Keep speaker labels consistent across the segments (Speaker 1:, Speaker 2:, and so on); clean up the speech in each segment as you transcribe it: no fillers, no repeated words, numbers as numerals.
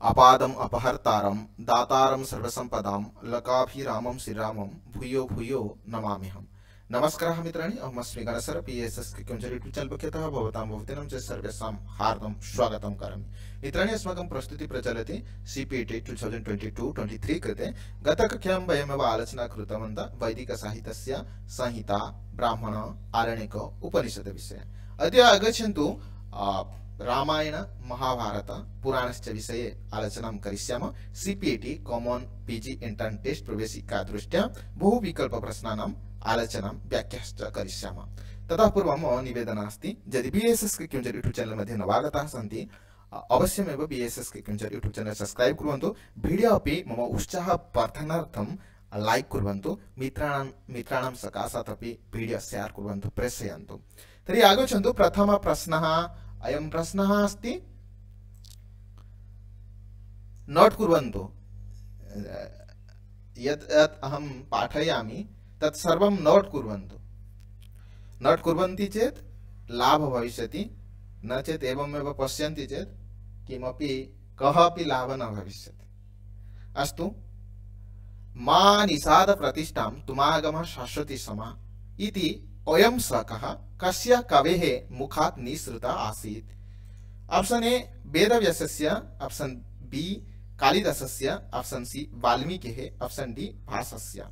Speaker 1: अपादम अपहर्तारम दातारम सर्वसंपदाम लकाभिरामं श्रीरामं भूयो भूयो नमाम्यहम्। नमस्कारः मित्राणि, अहमस्मि गणसर PSS क्रिकेट यूट्यूब चैनल पक्षतः भवतां भवतीनां च सर्वेषां हार्दं स्वागतं करोमि। मित्राणि, अस्माकं प्रस्तुति प्रचलति CPT 2022-23 कृते। गतकक्षायां वयमेव आलोचना कृतवन्तः वैदिकसाहित्यस्य संहिता, ब्राह्मण, आरण्यक, उपनिषद विषये। अद्य आगच्छन्तु रामायण, महाभारत, पुराणस्य विषये आलोचनां करिष्यामः। CPT common PG entrance test प्रवेशिका दृष्ट्या बहु विकल्प प्रश्नानां आलोचनां व्याख्याश्च करिष्यामः। ततः पूर्वं मम निवेदनम् अस्ति, यदि BSS क्रिकेट यूट्यूब चैनल मध्ये नवागताः सन्ति अवश्यमेव BSS cricket YouTube channel subscribe कुर्वन्तु। वीडियो अपि मम उत्साहवर्धनार्थं लाइक कुर्वन्तु। मित्राणां सकाशात् अपि वीडियो शेयर कुर्वन्तु, प्रेषयन्तु। तर्हि आगच्छन्तु। प्रथमः प्रश्नः अयं प्रश्नः अस्ति, नोट कुर्वन्तु। यत् अहं पाठयामि तत् सर्वं नोट कुर्वन्तु। नोट कुर्वन्ति चेत् लाभः भविष्यति, न चेत् एवमेव पश्यन्ति चेत् किमपि कः अपि लाभः न भविष्यति। अस्तु। मा निषाद प्रतिष्ठां तुमागमः शाश्वती समा इति अयं सकः कस्य कवेः मुखात् निसृता आसीत्? ऑप्शन ए वेदव्यासस्य, ऑप्शन बी कालिदासस्य, ऑप्शन सी वाल्मीकिः, ऑप्शन डी भासस्य।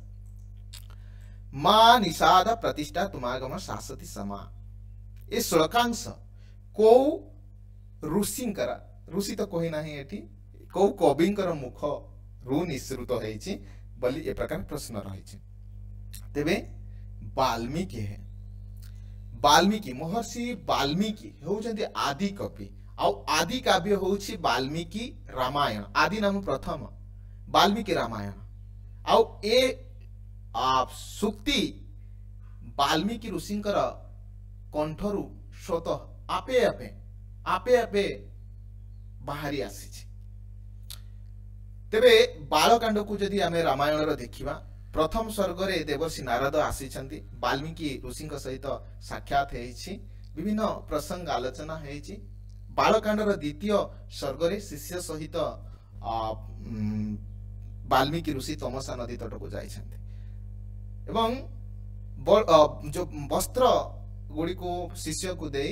Speaker 1: मा निषाद प्रतिष्ठा तुमागम शाश्वती समा, ये श्लोकांश को ऋषिंकर, ऋषि तो कोई नहीं एठी, को कविंकर मुख रु निसृत होइछि बोली ए प्रकार प्रश्न रहिछि। तेबे वाल्मीकि है। वाल्मीकि, महर्षि वाल्मीकि होउछन्ति आदि कवि। आउ आदि काव्य होउछि वाल्मीकि रामायण। आदि नाम प्रथम वाल्मीकि रामायण। आउ ए सुक्ति वाल्मीकि ऋषिंकर कंठरु स्वतः आपे आपे बाहरी आसीछि। तेबे बालकांड को जदि आमे रामायण रो देखिबा, प्रथम स्वर्ग रे देवर्षि नारद आसीछन्ति, वाल्मीकि ऋषि सहित साक्षात हेछि, विभिन्न प्रसंग आलोचना हेछि। बालकांड रो द्वितीय स्वर्ग रे शिष्य सहित वाल्मीकि ऋषि तमसा नदी तट को जाइछन्ति एवं जो वस्त्र गुडी को शिष्य को दे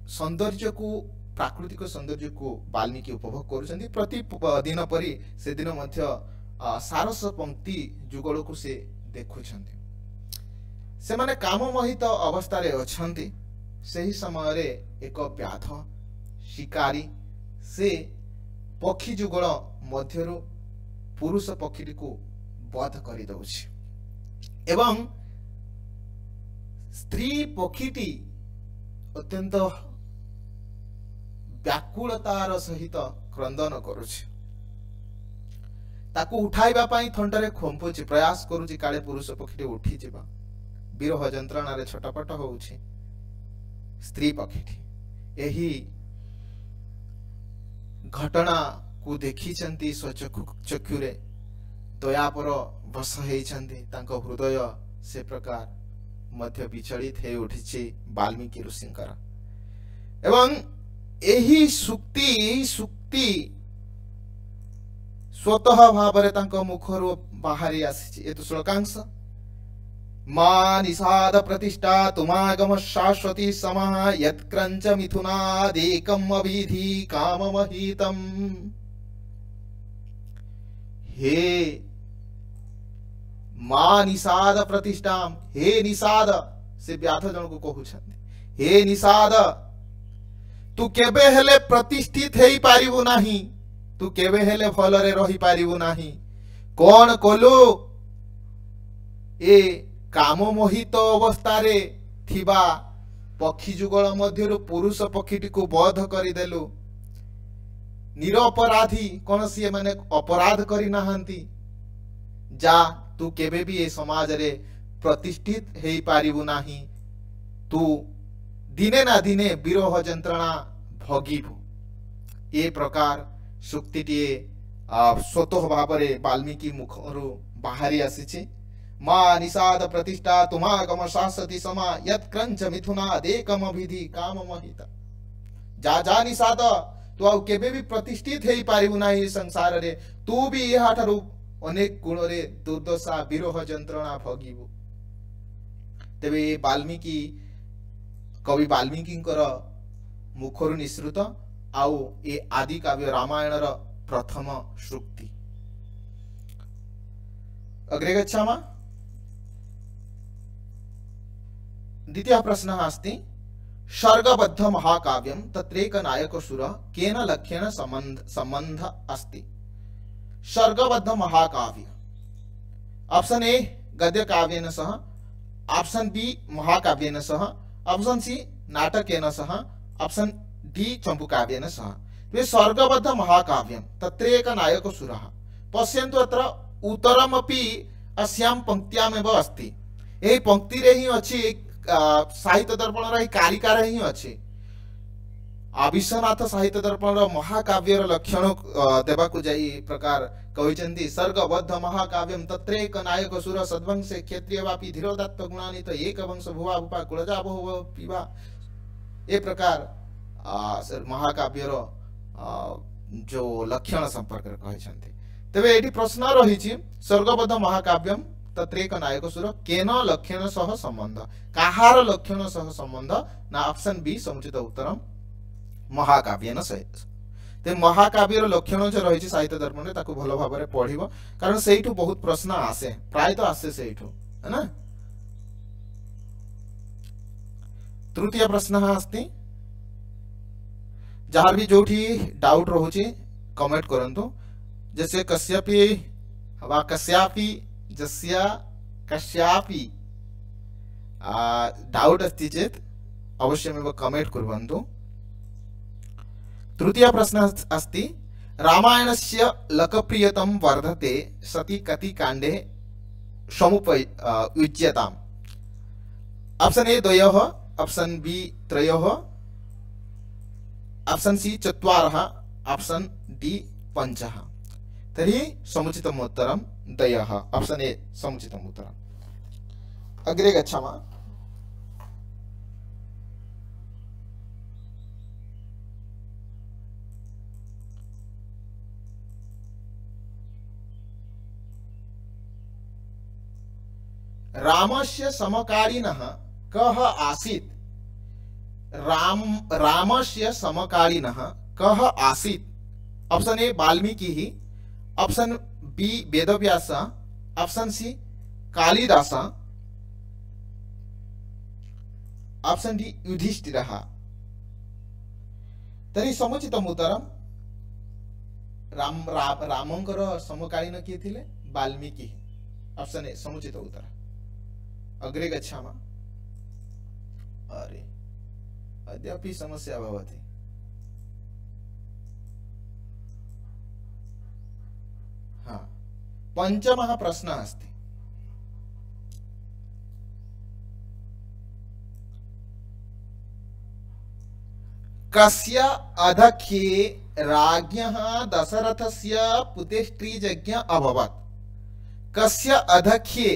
Speaker 1: सौंदर्य को, प्राकृतिक सौंदर्य को वाल्मीकि उपभोग करुछन्ति। प्रति दिन परि से दिन मध्य सारस पंक्ति जुगल को से देखुछन्ति। से माने काम मोहित अवस्था रे अछन्ति। सही समय रे एक व्याध शिकारी से पक्षी जुगल मध्यरु पुरुष पक्षी को वध करि दउछि एवं स्त्री पक्षीटी अत्यंत व्याकुलतार सहित क्रंदन करुछि। ताकू उठाइबा पाई थंडरे खोंपुछि, प्रयास करुछि काले पुरुष पक्षी उठी जिबा। विरह जंत्रणा रे छटपट होउछि स्त्री पक्षी। एही घटना को देखिछन्ति चक्षुरे दयापर बस हेइछन्ति। तांको हृदय से प्रकार मध्य विचलित हे उठिछि वाल्मीकि ऋषिंकर। एवं एही सुक्ति स्वतः भावरे तांको मुखरु बाहरी आसीछि। ए तो श्लोकांश। मा निषाद प्रतिष्ठा तुमागम शाश्वती समः यत्क्रंच मिथुनादेकम अभिधि काममहितम। हे मा निषाद प्रतिष्ठा, हे निषाद से व्याध जन को कहउछन्ति, हे निषाद तू केबे हेले प्रतिष्ठित हेई पारिबु नाही, तू केबे हेले भलरे रही पारिबु नाही। कोन कोलु ए काम मोहित अवस्था रे थिबा पक्षी जुगल मध्यरु पुरुष पक्षीटी को वध करिदेलु। निरपराधी कोन सी माने अपराध करि नाहंती। जा तू केबे भी ए समाज रे प्रतिष्ठित हेई पारिबु नाही। तू दिने ना दिने विरह जंत्रणा भोगिबु। ए प्रकार सुक्तिटी स्वतः भावरे वाल्मीकि मुखरु बाहरी आसीछि। मा निषाद प्रतिष्ठा तुमागम शाश्वती समा यत्क्रंच मिथुनादेकम अभिधि काममहित। जा जा निषाद तू आउ केबे भी प्रतिष्ठित हेई पारिबु नाही संसार रे तू भी यहाँ ठारू अनेक गुण रे दुर्दशा विरोह जंत्रणा भोगिबु तेबे वाल्मीकि कवि वाल्मीकि मुखरु निसृत आउ ए आदि काव्य रामायण र प्रथम श्रुति अग्रे गच्छामः द्वितीय प्रश्नः अस्ति सर्गबद्ध महाकाव्यं तत्रैक नायकसुर केन लक्ष्येन संबंध अस्ति सर्गबद्ध महाकाव्य ऑप्शन ए गद्य काव्येन सह ऑप्शन बी महाकाव्येन सह ऑप्शन सी नाटकेन सह ऑप्शन डी चंपू काव्येन सह वे सर्गबद्ध महाकाव्यं तत्रैक नायकसुरः पश्यन्तु अत्र उत्तरमपि अस्यां पंक्त्यामेव अस्ति एही पंक्ति रे ही अछि साहित्य दर्पण रे कारिका रे ही अछि विश्वनाथ साहित्य दर्पण महाकाव्यर लक्षण देवाकू जाई प्रकार कहिचंती सर्गबद्ध महाकाव्यम तत्रैक नायक सुर सद्वंश क्षत्रिय वापी धीरोदात्त गुणान्वित एक वंश भुवा भूपा कुलजा बहु पीवा ए प्रकार महाकाव्यर जो लक्षण संपर्क कहिचंती तेबे एठी प्रश्न रहिछि सर्गबद्ध महाकाव्यम तत्रैक नायक सुर केन लक्षण सह संबंध काहार लक्षण सह संबंध ना ऑप्शन बी समुचित उत्तरम महाकाव्यन सहित ते महाकाव्यर लक्षण जो रही साहित्य दर्पण रे ताकू भलो भाबरे पढिबो कारण सेइठु बहुत प्रश्न आसे प्राय तो आसे सेइठु है ना। तृतीय प्रश्न अस्ति जहार भी जोठी डाउट रहुची कमेंट करंतु जैसे कस्यापि वा कस्यापि जस्या कस्यापि डाउट अस्ति चेत अवश्यमेव कमेंट कुर्वन्तु। तृतीय प्रश्न अस्ति रामायणस्य लोकप्रियतम वर्धते सति कति Kande समुपयुज्यताम् option A द्वयः option B त्रयः ऑप्शन सी चत्वारः ऑप्शन डी पञ्चः तर्हि समुचितम् उत्तरं द्वयः ऑप्शन ए समुचितम् उत्तरम्। अग्रे गच्छामः रामस्य समकालीनः कः आसीत् रामस्य समकालीनः कः आसीत् ऑप्शन ए वाल्मीकिः option B Vedavyasa option C Kalidasa option D युधिष्ठिरः तर्हि समुचितम् उत्तरं रामंकर समकालीन किए थिले वाल्मीकि ऑप्शन ए समुचित उत्तर। अग्रे गच्छामः अरे अद्यापि समस्या भवति हाँ पंचमः प्रश्नः अस्ति कस्य अधख्ये राज्ञः दशरथस्य पुत्रेष्टियज्ञः अभवत् कस्य अधख्ये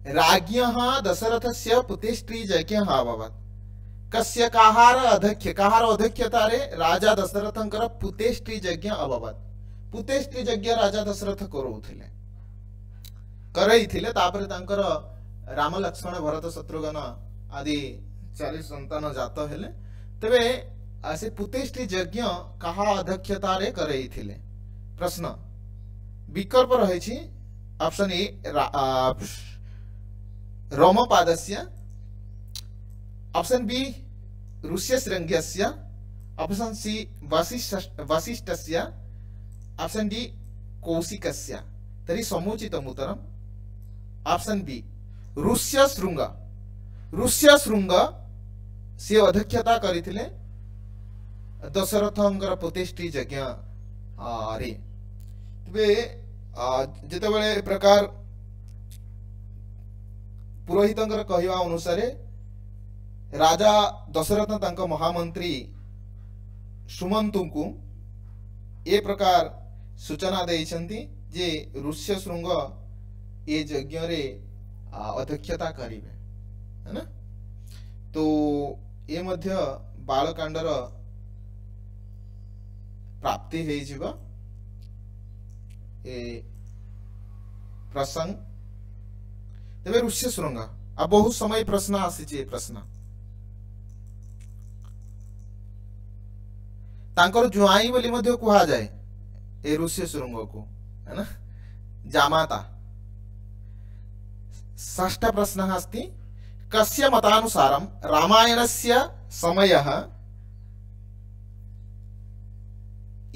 Speaker 1: राज्ञः दशरथस्य पुत्रेष्टियज्ञः अभवत् कस्य काहार अधख्यतारे राजा दशरथंकर पुत्रेष्टियज्ञः अभवत् पुत्रेष्टियज्ञ राजा दशरथ करैथिले तापर तांकर राम लक्ष्मण भरत शत्रुघ्न आदि 40 संतान जात हेले तबे आसे पुत्रेष्टियज्ञ काहा अधख्यतारे करैथिले प्रश्न विकल्प रहिछि ऑप्शन ए रोमपादस्य ऑप्शन बी ऋष्यशृंगस्य ऑप्शन सी वसिष्ठस्य ऑप्शन डी कौशिकस्य तर्हि समुचितम् उत्तरम् ऑप्शन बी ऋष्यशृंग से अध्यक्षता करिथिले दशरथंकर पुत्रेष्टियज्ञ रे तबे जेतेबेले प्रकार पुरोहितंकर कहिवा अनुसार राजा दशरथ तांको महामंत्री सुमंतु को ए प्रकार सूचना देइछंती जे ऋष्यशृंग ए यज्ञ रे अध्यक्षता करिवे है ना। तो ए मध्य बालकांडर प्राप्ति हे जीव ए प्रसंग तेबे ऋष्य शृंग आ बहुत समय प्रश्न आसी प्रश्न तांकर जुआई बोली मध्य कुहा जाए ए ऋष्य शृंग को है ना जामाता। षष्ठ प्रश्न अस्ति कस्य मतानुसारं रामायणस्य समयः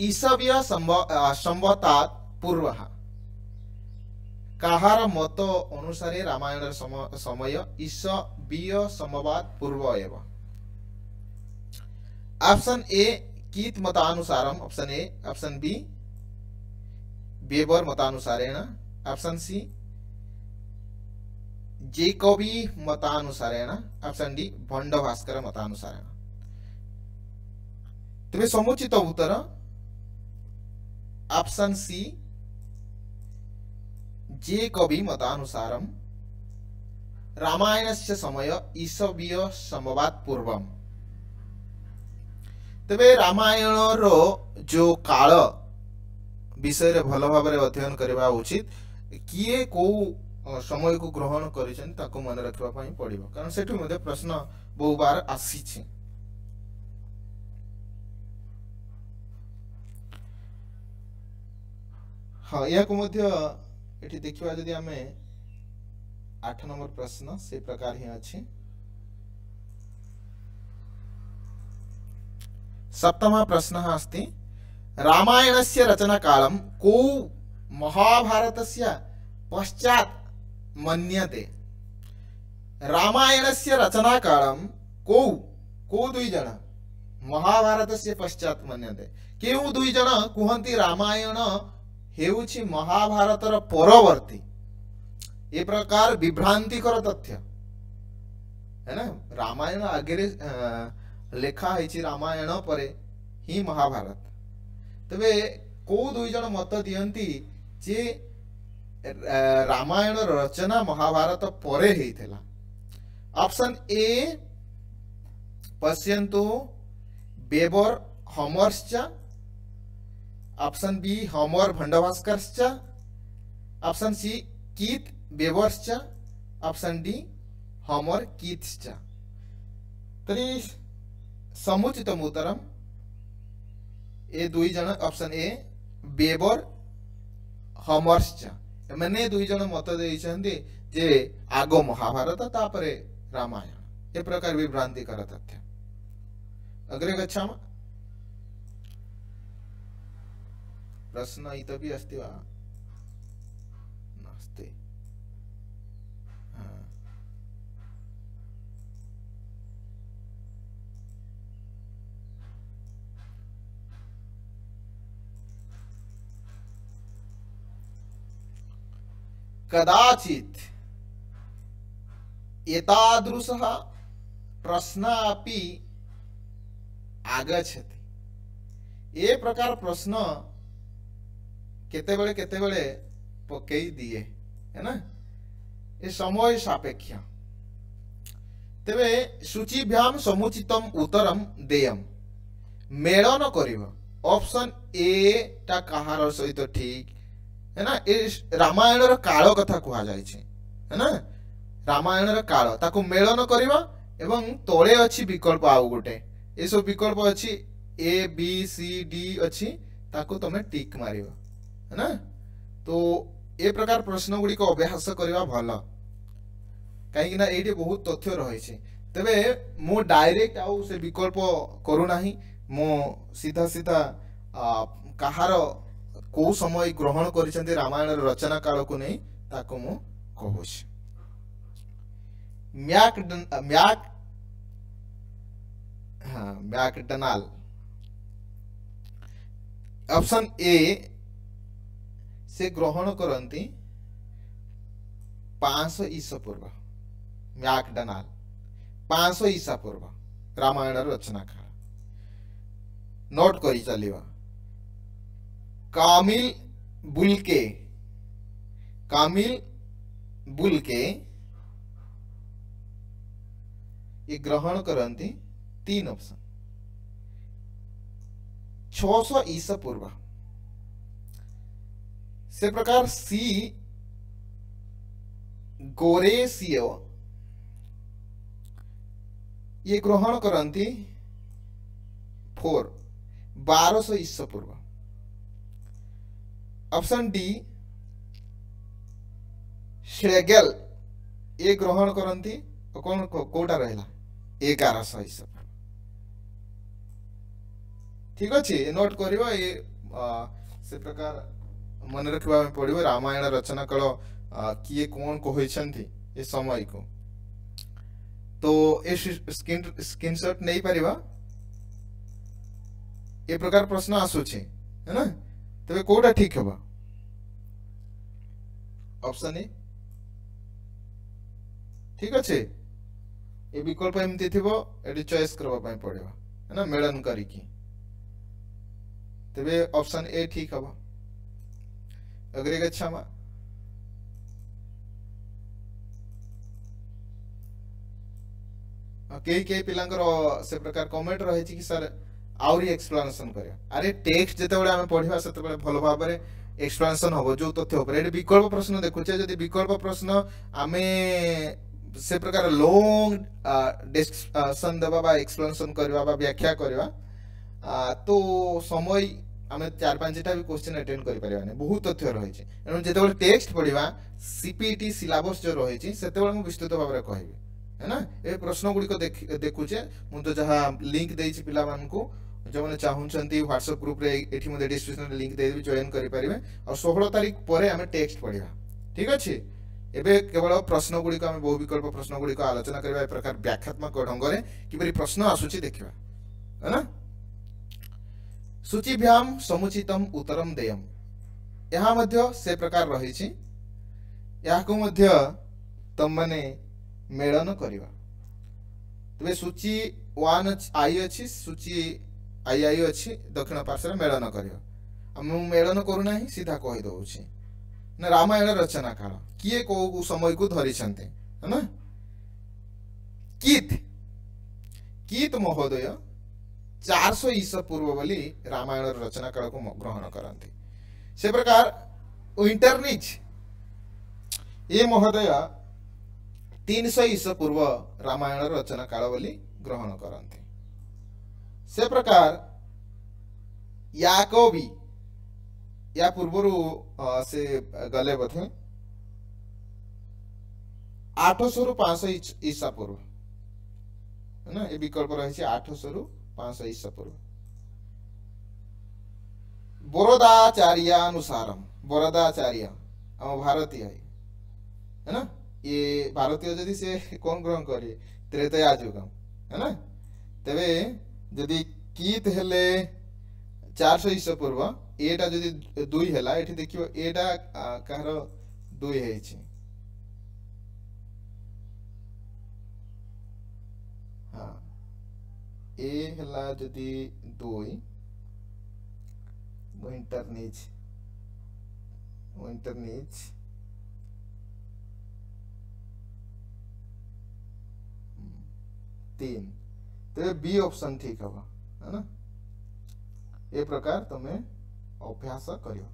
Speaker 1: ईसवीय संवतात् पूर्वः काहार मत अनुसारे रामायण समय ईसवीय संवतात् पूर्व एव। ऑप्शन ए कीत मतानुसारम, option A, option B Weber मतानुसारेण, ऑप्शन सी जेकोबी मतानुसारेण, ऑप्शन डी भंड भास्कर मतानुसारेण। तेबे समुचित उत्तर ऑप्शन सी जेकोबी मतानुसारम रामायणस्य समय ईसवीय संवतात् पूर्वम। तेबे रामायण रो जो काल विषय रे भल भाव अध्ययन करबा उचित किए को समय को ग्रहण करिसेन ताको मन रखबा पई पड़िबो कारण सेठु मध्ये प्रश्न बहु बार आसीछि। हाँ या को मध्ये एठी देखिबा जदि हमें 8 नंबर प्रश्न से प्रकार ही अछि। सप्तमः प्रश्नः अस्ति रामायणस्य रचनाकालं को महाभारतस्य पश्चात् मन्यते। रामायणस्य रचनाकालं को दुई जन महाभारतस्य पश्चात् मन्यते। केउ दुई जन कुहंती रामायण हेउछि महाभारतर परवर्ती। ए प्रकार विभ्रांतिकर तथ्य है ना। रामायण आगे लेखा है रामायण परे ही महाभारत। तबे को दुई जन मत दियंती जे रामायण रचना महाभारत परे हेइथला। ऑप्शन ए पश्यन्तु वेबर होमर्श्च, ऑप्शन बी होमर भंडभास्करश्च, ऑप्शन सी कीथ वेबर्श्च, ऑप्शन डी होमर कीथश्च। तरी समुचितम उत्तरम ए दुई जन ऑप्शन ए वेबर होमर्श्च माने दुई जन मत देइछन्ति जे आगो महाभारत तापरे रामायण। ए प्रकार विभ्रांति कर तथ्य। अग्रे गच्छामः। प्रश्न इतोपि अस्ति वा नास्ति? कदाचित एतादृशः प्रश्न अपि आगच्छति। ए प्रकार प्रश्न केतेबेले पकई दिए है ना। ए समय सापेक्ष। तेबे सूचीभ्याम समुचितम उत्तरम देयम मेलन करिव। ऑप्शन ए ता कहार सहित ठीक है ना। ए रामायण रो काल कथा कुहा जाय छै है ना। रामायण रो काल ताको मेलन करिवा एवं तोळे अछि विकल्प आउ गोटे। ए सब विकल्प अछि ए बी सी डी अछि ताको तमे टिक मारिवा है ना। तो ए प्रकार प्रश्न गुडी को अभ्यास करिवा भलो काहे ना एठी बहुत तथ्य रहै छै। तबे मो डायरेक्ट आउ से विकल्प करू नाही। मो सीधा सीधा कहार को समय ग्रहण करिसेंती रामायण रचना काल को नहीं ताको मु कहूछि। मैकडोनाल्ड ऑप्शन ए से ग्रहण करंती 500 ईसा पूर्व। मैकडोनाल्ड 500 ईसा पूर्व रामायण रचना काल नोट करी चलिवा। कामिल बुल्के ये ग्रहण करंती 3 ऑप्शन 600 ईसा पूर्व से प्रकार सी गोरेसियो ये ग्रहण करती 1200 ईसा पूर्व। ऑप्शन डी श्लेगेल ये ग्रहण करती कौन कोटा रहा 1100 ईसा पूर्व। ठीक अच्छे नोट कर ये से प्रकार मन रखा पड़ो रामायण रचना काल किए कौन कहते ये समय को तो ये स्क्रीनशॉट नहीं पारिबा ये प्रकार प्रश्न आसुचे है ना तबे कोडा ठीक होबा ऑप्शन ए ठीक अच्छे ये विकल्प एमती थिबो एडी चॉइस करबा पय पड़िबा है ना मेलन करिकी तबे ऑप्शन ए ठीक होबा अग्रे गच्छामा कई कई पिलांकर से प्रकार कमेंट रही कि सर आउरी एक्सप्लेनेशन करिया अरे टेक्स्ट जते बडे हम पढिबा सेते बडे भलो भाबरे एक्सप्लेनेशन होबो जो तथ्य ऊपर एडी विकल्प प्रश्न देखुचे जदि विकल्प प्रश्न आमे से प्रकार लॉन्ग डिस्कशन देबा बा एक्सप्लेनेशन करबा बा व्याख्या करबा तो समय आमे 4-5 टा भी क्वेश्चन अटेंड करि परिबाने बहुत तथ्य रही छै एनु जते बडे टेक्स्ट पढिबा सीपीटी सिलेबस जो रही छै सेते बडे हम विस्तृत भाबरे कहबी है ना ए प्रश्न गुडी को देखुचे मु तो जहां लिंक देई छी पिला मान को जो माने चाहुंचंती व्हाट्सएप ग्रुप रे एठी मो डिस्क्रिप्शन रे लिंक देबी जॉइन करि परिबे और 16 तारिख परे हमें टेक्स्ट पढिबा ठीक अछि एबे केवल प्रश्न गुडी को हम बहु विकल्प प्रश्न गुडी को आलोचना करबा ए प्रकार व्याख्यात्मक ढंग रे किबरी प्रश्न आसुची देखिबा है ना सूचीभ्याम समुचितम उत्तरम देयम यहा मध्य से प्रकार रही छी यहा को मध्य तम माने मेलन करिवा तबे सूची 1 आई अछि सूची आई अछि दक्षिण पार्श्व मेलन करिवा हम मेलन करू नाही सीधा कहि दउ छी ना रामायण रचना काल किए को समय को धरि छन्ते है ना कीत महोदय 400 ईसा पूर्व बोली रामायण रचना काल को ग्रहण करंती से प्रकार विंटरनिच ये महोदय 300 ईसा पूर्व रामायण रचना काल बोली ग्रहण करते से प्रकार याकोबी या पूर्व से गले बथे 800 रु 500 ईसा पूर्व है ना ये विकल्प रही 800 रु 500 ईसा पूर्व बोरदाचार्यानुसारम बोरदाचार्य हम भारतीय है ना ये भारतीय जदि से कौन ग्रहण करे त्रेतया युगम है ना तबे जदि कीत हेले 400 ईसा पूर्व एटा जदि 2 हेला एठी देखियो एटा कहर 2 हे छी हां ए हेला जदि 2 विंटरनिच 3 तो बी ऑप्शन ठीक होगा है ना ए प्रकार तुम्हें अभ्यास करियो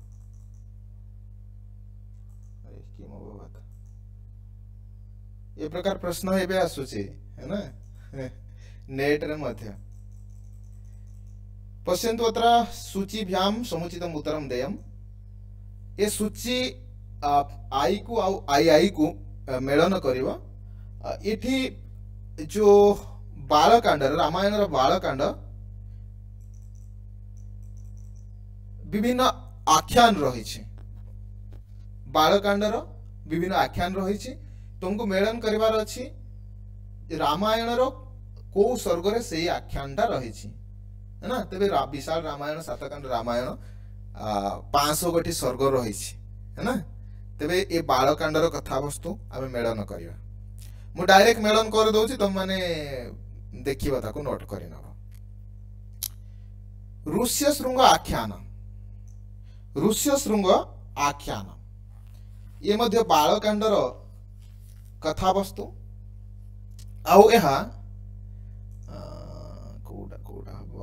Speaker 1: अरे की मो बात ए प्रकार प्रश्न हेबे आसुची है ना नेट रे मध्य पश्यन्तु अत्र सूचीभ्याम समुचितम उत्तरम देयम ए सूची आई को आई को मेलन करिवो एठी जो बालकांड रामायण बालकांड विभिन्न आख्यान रही बालकांड विभिन्न आख्यान रही तुमको मेलन करिवार अछि रामायण को सर्ग रे से आख्यानटा रही है ना तबे विशाल रामायण सातकांड रामायण 500 गोटी सर्ग रही है ना तबे ए बालकांड कथा वस्तु आमे मेलन करिवा मु डायरेक्ट मेलन कर दउची तुम माने देखिबा ताको नोट करि नबो ऋष्य शृंग आख्यान ये मध्य बालकांडर कथा वस्तु आउ एहा कोडा हबो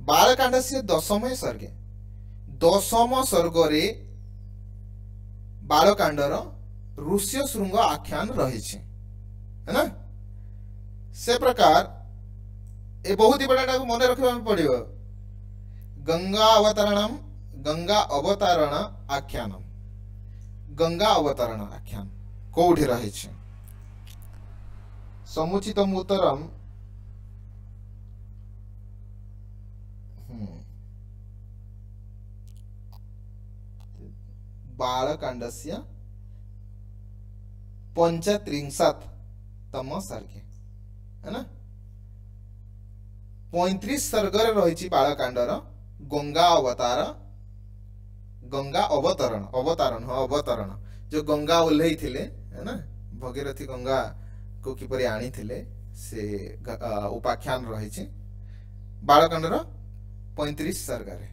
Speaker 1: बालकांड से दशम सर्गे दशम सर्ग रे बालकांडर ऋष्य श्रृंग आख्यान रही है ना। से प्रकार ए बहुत ही बड़ा मन रखा पड़ो गंगा अवतारण आख्यानम गंगा अवतारण आख्यान कौटी रही समुचित उत्तरम बालकांडस्य 35तम सर्गे है ना 35 सर्ग रही बालकांडर गंगा अवतरण जो गंगा ओल्लई थिले है ना भगीरथी गंगा को किपरि आनी थिले से उपाख्यान रही बालकांडर 35 सर्ग रे।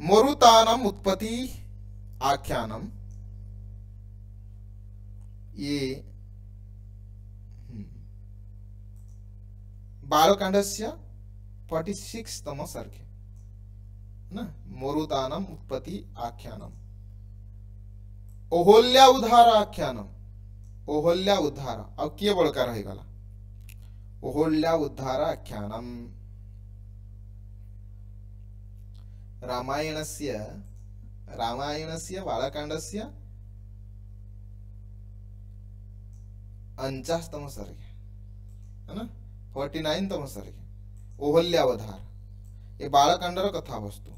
Speaker 1: मरुतानम उत्पत्ति आख्यानम ये बालकांडस्य 46तम सर्गे ना मरुतानम उत्पत्ति आख्यानम ओहोल्या उद्धार आख्यानम ओहोल्या उद्धार अब किए बड़का रही गला ओहोल्या उद्धार आख्यानम रामायणस्य बालकांडस्य 49तम सर्गे है ना 49तम सर्गे ओहल्यावधार ये बालकांडर कथा वस्तु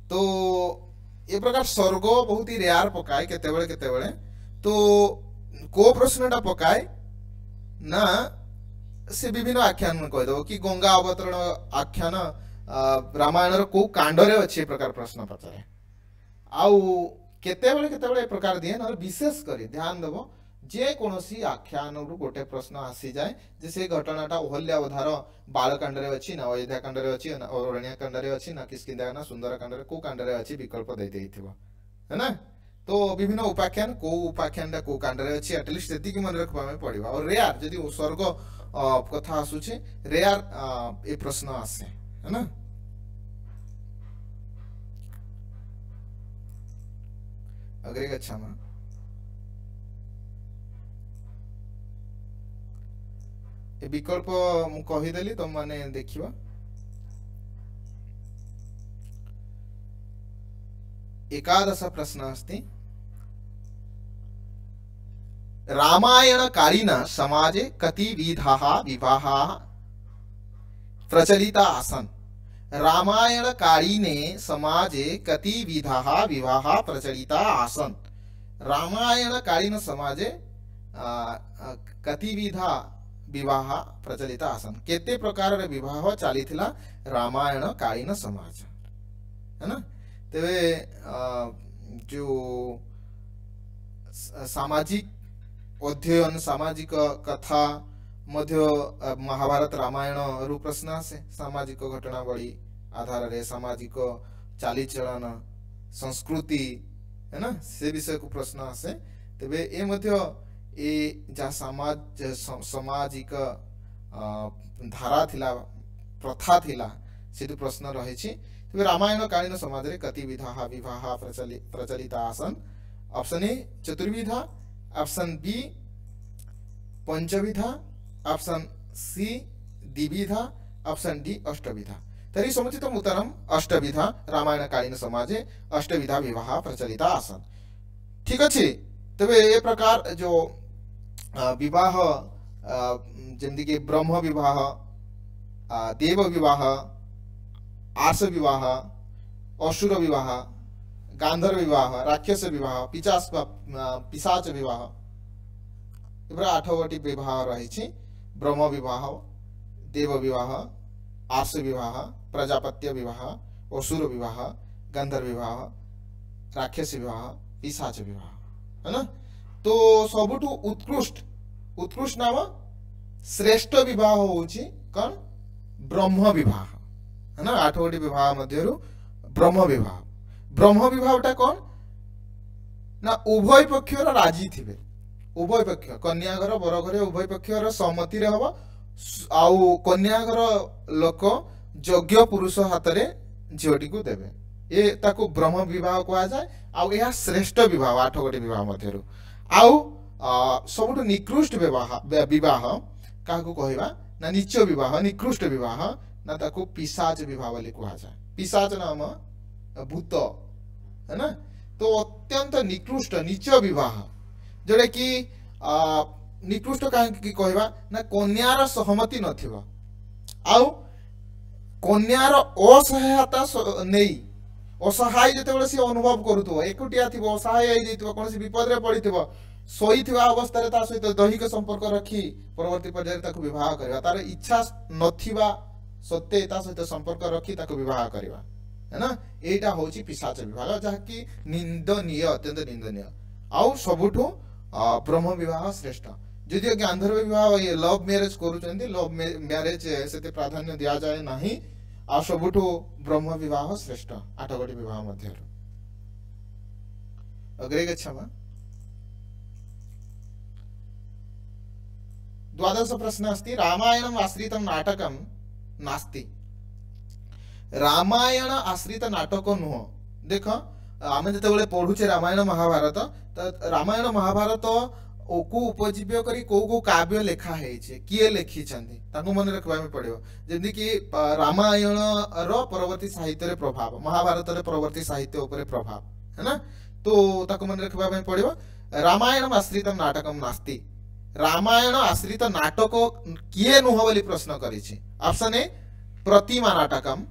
Speaker 1: तो ये प्रकार स्वर्ग बहुत ही रेयर पकाए केतेबेले तो को प्रश्नटा पकाए ना से विभिन्न आख्यान कहीदेव कि गंगा अवतरण आख्यान रामायण को कांडरे अच्छे प्रकार प्रश्न पचारे आउ केतेबेले प्रकार दिए ना विशेष करी ध्यान देव जे कोनोसी आख्यान रु गोटे प्रश्न आसी जाए जे से घटनाटा ओहल्यावधार बालकांडरे अछि ना अयोध्या कांडरे अछि ना अरण्य कांडरे अछि ना किष्किंधा ना सुंदर कांडरे को कांडरे अछि विकल्प दे देथिबो है ना। तो विभिन्न उपाख्यान को उपाख्यानटा को कांडरे अछि एटलिस्ट सेति मन रखबा में पड़िबा और रेयर जदी स्वर्ग कथा आसुचे रेयर ए प्रश्न आसे है ना। अग्रे गच्छामः ए विकल्प मु कहिदेली तुम माने देखिबा एकादश प्रश्न अस्ति रामायण कालीन समाजे कति विधाः विवाहाः प्रचलिता आसन् रामायण कालीने समाजे कति विधाः विवाहाः प्रचलिता आसन् रामायण कालीन समाजे कति विधा विवाह प्रचलित आसन केते प्रकार रे विवाह चलीथिला रामायण कालीन समाज है ना। तेबे जो सामाजिक अध्ययन सामाजिक कथा मध्य महाभारत रामायण रु प्रश्न आसे सामाजिक घटनावली आधार रे सामाजिक चालीचलन संस्कृति है ना से विषय को प्रश्न आसे तेबे ए मध्य ए जा समाज सामाजिक धारा थिला प्रथा थिला से प्रश्न रही तेज रामायण कालीन समाज रे कति विधाः विवाह प्रचलिता आसन ऑप्शन ए चतुर्विधा ऑप्शन बी पंचविधा ऑप्शन सी द्विविधा ऑप्शन डी अष्टविधा तरी समुचितम उत्तरम अष्टविधा रामायण कालीन समाजे अष्टविधा विवाह प्रचलिता आसन। ठीक अच्छे तबे ये प्रकार जो विवाह जमती कि ब्रह्म विवाह देव विवाह आर्ष विवाह असुर विवाह गांधर्व विवाह राक्षस विवाह पिशाच विवाह एबरा 8 विवाह रही ब्रह्म विवाह देव विवाह आर्ष विवाह प्रजापत्य विवाह असुर विवाह गांधर्व विवाह राक्षस विवाह पिशाच विवाह है ना। तो सबुठु उत्कृष्ट नाम श्रेष्ठ विवाह होची कौन ब्रह्म विवाह है ना 8 विवाह मध्यरु ब्रह्म विवाहटा कौन ना उभय पक्षर राजी थिबे उभय पक्ष कन्या घर बर घर उभय पक्षर सहमति रे हबो आउ कन्याघर लोक योग्य पुरुष हाथ रे झीटी को देवे ये ताको ब्रह्म विवाह कहा जाए आउ यह श्रेष्ठ विवाह 8 गोटे विवाह मध्यरु आउ सबुठ निकृष्ट विवाह विवाह काहको कहबा ना नीच विवाह निकृष्ट विवाह ना ताको पिशाच विवाह बोली कहा जाए पिशाच नाम भूत है ना तो अत्यंत निकृष्ट नीच विवाह जोड़े कि निकृष्ट कहीं कहवा ना कन्यार सहमति नथिबा आउ कन्यार असहायता नहीं असहाय जेतेबेले सी अनुभव करूथो एकुटिया थिबो असहाय होई जइतबो कोनसी विपद रे पड़िथिबो सोईथिबा अवस्था रे ता सहित दैहिक संपर्क रखी परवर्ती पर्याय ताको विवाह करबा तार इच्छा नथिबा सत्य ता सहित संपर्क रखी ताको विवाह करबा है ना एटा होची पिशाच विवाह जहा कि निंदनीय अत्यंत निंदनीय आउ सबुठो ब्रह्म विवाह श्रेष्ठ जदि गांधर्व विवाह लव मैरिज करूचंदी लव मैरिज सेते प्राधान्य दिया जाए नाही आ सबुठो ब्रह्म विवाह श्रेष्ठ 8 गोटी विवाह मध्य अग्रे गच्छामः द्वादश प्रश्न अस्ति रामायणम् आश्रितं नाटकं नास्ति रामायण आश्रित नाटक नुह देख आम जो पढ़ुचे रामायण महाभारत तो रामायण महाभारत को उपजीव्य करी को काव्य लेखा है किए लिखी मन रखा पड़ो जमी कि रामायण रो परवर्ती साहित्य रे प्रभाव महाभारत रे परवर्ती साहित्य उपरे प्रभाव है ना तो ताको मन रखा पड़ो रामायण आश्रित नाटकम नास्ति रामायण आश्रित नाटक किए नुह बोली प्रश्न करिछि option A Pratima Natakam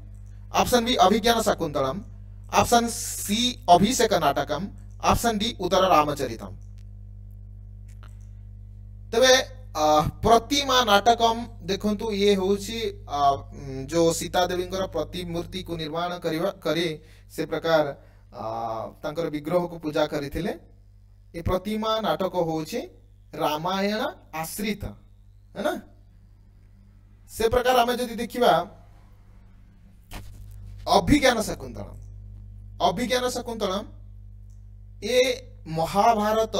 Speaker 1: option B Abhijnana Shakuntalam option C Abhisheka Natakam option D Uttara Ramacharitam तबे प्रतिमा नाटकम देखंतु ये होची जो सीता देवी प्रतिमूर्ति को निर्माण करी से प्रकार तांकर विग्रह को पूजा करिथिले ये प्रतिमा नाटक होची रामायण आश्रित है ना से प्रकार आमे जदि देखिबा अभिज्ञान शाकुंतलम ये महाभारत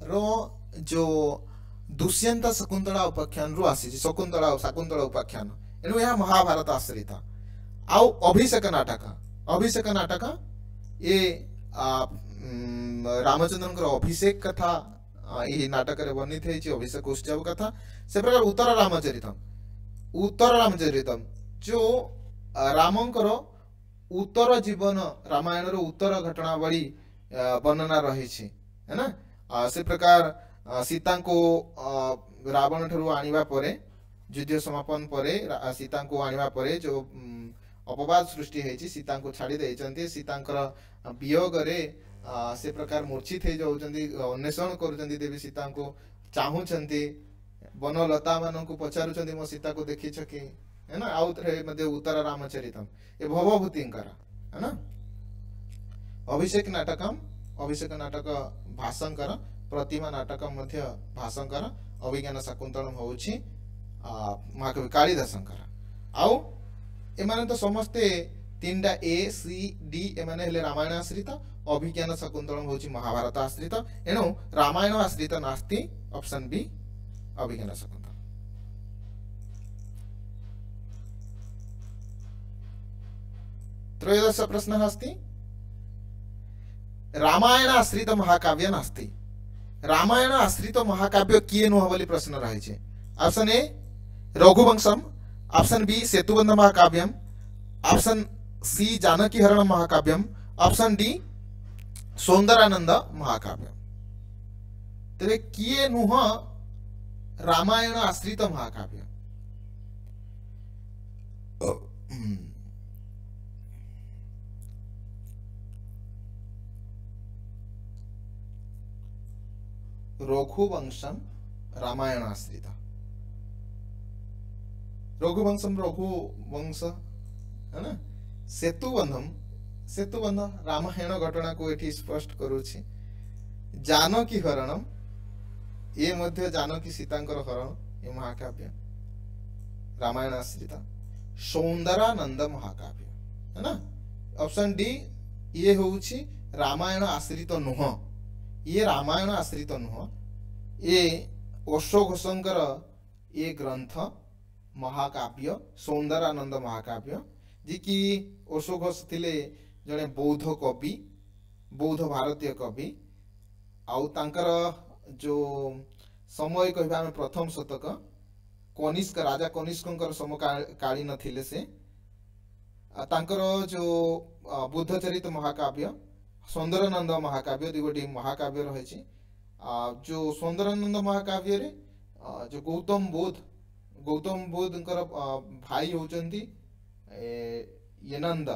Speaker 1: रो जो दुष्यंत शकुंतला उपाख्यान रु आसी शकुंतला उपाख्यान एनु यह महाभारत आश्रित आउ अभिषेक नाटक ये रामचंद्रन अभिषेक कथा ये नाटक रे वर्णित है अभिषेक उत्सव कथा से प्रकार उत्तर रामचरितम जो रामंकर उत्तर जीवन रामायण रो उत्तर घटनावली वर्णना रही है ना से प्रकार सीता को रावण ठरू आनिबा परे युद्ध समापन परे सीता को आनिबा परे जो अपवाद सृष्टि है सीता को छाड़ी देइचंती सीतांकर वियोग रे से प्रकार मूर्छित हो जाउचंती अन्वेषण करूचंती देवी सीता को चाहूचंती वनलता मान को पचारुचंती मो सीता को देखी छकी है ना आउ थे मध्ये उत्तर रामचरितम ये भवभूतिंकर है ना अभिषेक नाटक भाषंकर प्रतिमा नाटक मध्य भाषंकर अभिज्ञान शाकुंतलम होउछि महाकवि कालिदासंकर आउ एमाने तो समस्ते तीनटा ए सी डी एमाने हेले रामायण आश्रित अभिज्ञान शाकुंतलम होउछि महाभारत आश्रित एणु रामायण आश्रित नास्ति ऑप्शन बी अभिज्ञान शाकुंतलम त्रयोदश प्रश्नः अस्ति रामायण आश्रित महाकाव्य नास्ति रामायण आश्रित महाकाव्य किए नुह बोली प्रश्न रही option A Raghuvamsham option B Setubandha महाकाव्यम ऑप्शन सी जानकी हरण महाकाव्यम ऑप्शन डी सौंदरानंद महाकाव्यम तेरे किए नुह रामायण आश्रित महाकाव्य रघुवंशम रामायण आश्रित रघुवंश है ना सेतुबंध रामायण घटना को एठी स्पष्ट करूछि जानकी हरणम ये मध्य जानकी सीतांकर हरण ये महाकाव्य रामायण आश्रित सौंदरानंद महाकाव्य है ना ऑप्शन डी ये होउछि रामायण आश्रित नुह ये रामायण आश्रित नुह ये अशोक घोषंकर ये ग्रंथ महाकाव्य सौंदरानंद महाकाव्य जी कि अशोक घोष थिले जड़े बौद्ध कवि बौद्ध भारतीय कवि आउ तांकर जो समय कहबा में प्रथम शतक कनिष्क राजा कनिष्कंकर समकालीन थिले से तांकर जो बुद्ध चरित महाकाव्य सौंदरानंद महाकाव्य दुगोटी महाकाव्य रही जो सौंदरानंद महाकाव्य रे जो गौतम बुद्धंकर भाई होचंती ये नंद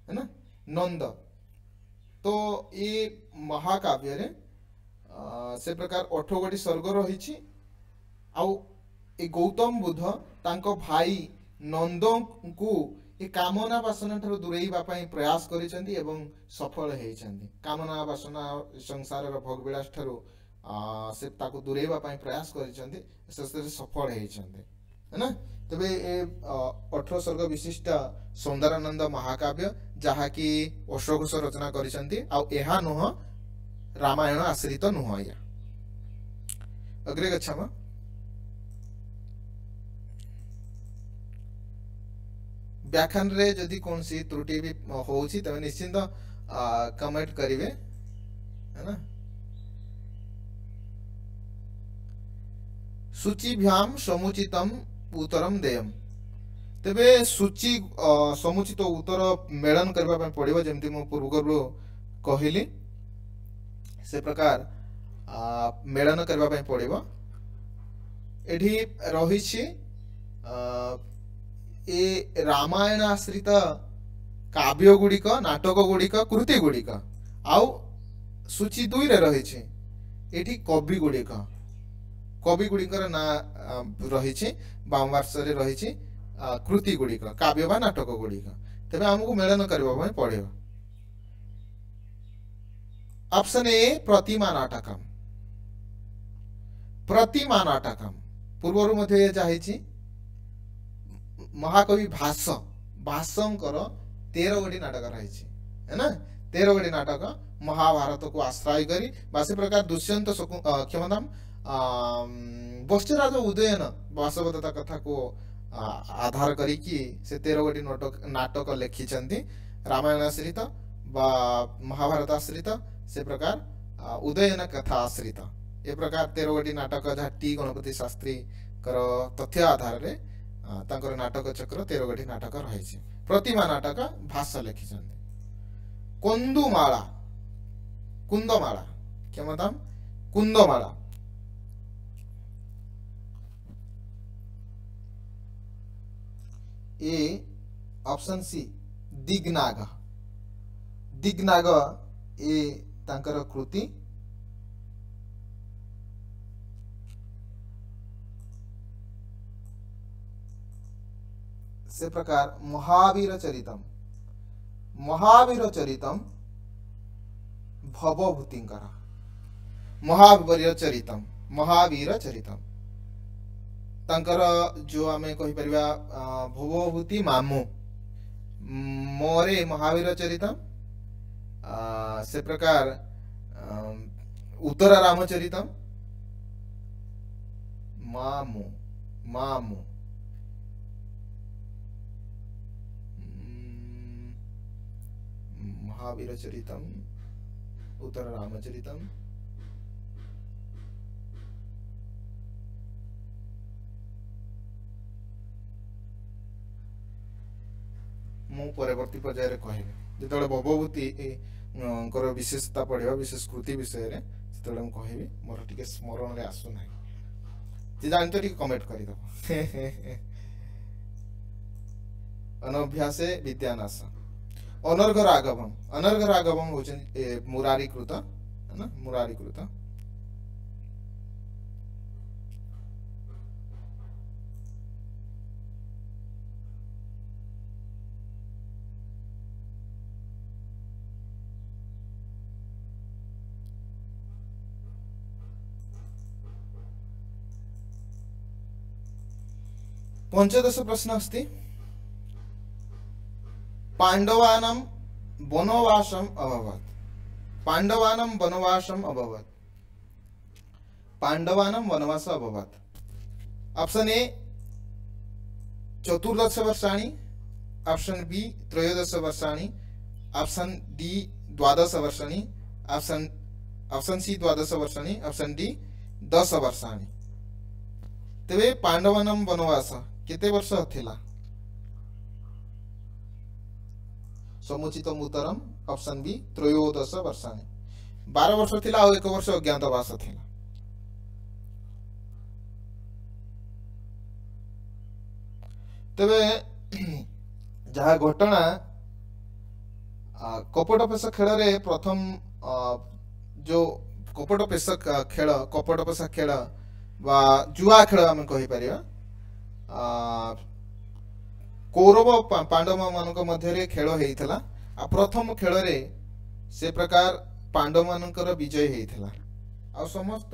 Speaker 1: है ना नंद तो ये महाकाव्य रे से प्रकार 18 गोटी सर्ग रही आउ ए गौतम बुद्ध तांको भाई नंद को ए कामना वासना ठारू दूरेइबा पई प्रयास करिसेंती एवं सफल हेइसेंती कामना वासना संसार रो भोगविलास ठारू से ताको दूरेइबा पई प्रयास करिसेंती से सफल हेइसेंती है ना तबे ए 18 सर्ग विशिष्ट सौंदरानंद महाकाव्य जहा कि अशोक घोष रचना करिसेंती आ एहा नुह रामायण आश्रित नुह या अग्रे गच्छाम व्याख्यान रे जदि कौन सी त्रुटि भी होउछि तबे निश्चिंत कमेंट करिवे है ना सूचीभ्याम समुचितम उत्तरम देयम तबे सूची समुचित उत्तर मेलन करबा पय पड़िबो जेमति मो पूर्वगरु कहिली से प्रकार मेलन करबा पय पड़िबो एठी रहिछि ए रामायण आश्रित काव्य गुड़िक नाटक गुड़िक कृति गुड़िक आउ सूची 2 रे रही एठी कवि गुड़िकर ना रही बाम पार्श्व रही कृति गुड़िक काव्य बा नाटक गुड़िक तेरे आमको मेलन करबा पड़े ऑप्शन ए प्रतिमा नाटकम पूर्वर मध्य जाहिछि महाकवि भाष्यंकर 13 गोटी नाटक रही है ना 13 गोटी नाटक महाभारत को आश्रय करी बासे प्रकार दुष्यंत क्षमताम वशिष्ठराज उदयन वासवदत्ता कथा को आधार करी कि से 13 गोटी नाटक लिखिछंती रामायण आश्रित बा महाभारत आश्रित से प्रकार उदयन कथा आश्रित ए प्रकार 13 गोटी नाटक जहाँ टी गणपति शास्त्री कर तथ्य आधार रे तांकर नाटक चक्र 13 गोटी नाटक रही प्रतिमा नाटक भाष्य लिखिछंती कुंदमाला क्षमताम कुंदमाला ए ऑप्शन सी दिग्नाग ए तांकर कृति से प्रकार महावीर चरितम भवभूतिंकर महावीर चरितम तांकर जो आमे कहि परिबा भवभूति मामू मोरे महावीर चरितम से प्रकार उत्तर रामचरितम मामू महावीर चरितम उत्तर रामचरितम मु परवर्ती पर्याय रे कहबे जेतले भवभूति कर विशेषता पढ़िबा विशेष कृति विषय रे सेतले मु कहबे मोर टिके स्मरण रे आसु नाही जे जान तो टिके कमेंट करि दो अनभ्यासे विद्यानाश अनर्घ राघवम होचन मुरारी कृत है ना मुरारी कृत पंचदश प्रश्न अस्ति पांडवानां वनवासम अभवत् ऑप्शन ए चतुर्दश वर्षाणि, ऑप्शन बी त्रयोदश वर्षाणि, ऑप्शन डी द्वादश वर्षाणि, ऑप्शन सी द्वादश वर्षाणि, ऑप्शन डी 10 वर्षाणि। तेबे पांडवानाम वनवास केते वर्ष थिला? समुचित उत्तरम ऑप्शन बी त्रयोदश वर्षाणि। 12 वर्ष थिला और 1 वर्ष अज्ञातवास थिला। तेबे जहाँ घटना कपटपेश खेल रे प्रथम जो कपटपेश खेल, कपटपेश खेल बा जुआ खेल आम कहि परिया, कौरव पांडव मानक मध्य खेल होइथिला। आ प्रथम खेल रे से प्रकार पांडव मानकर विजय होइथिला। आ समस्त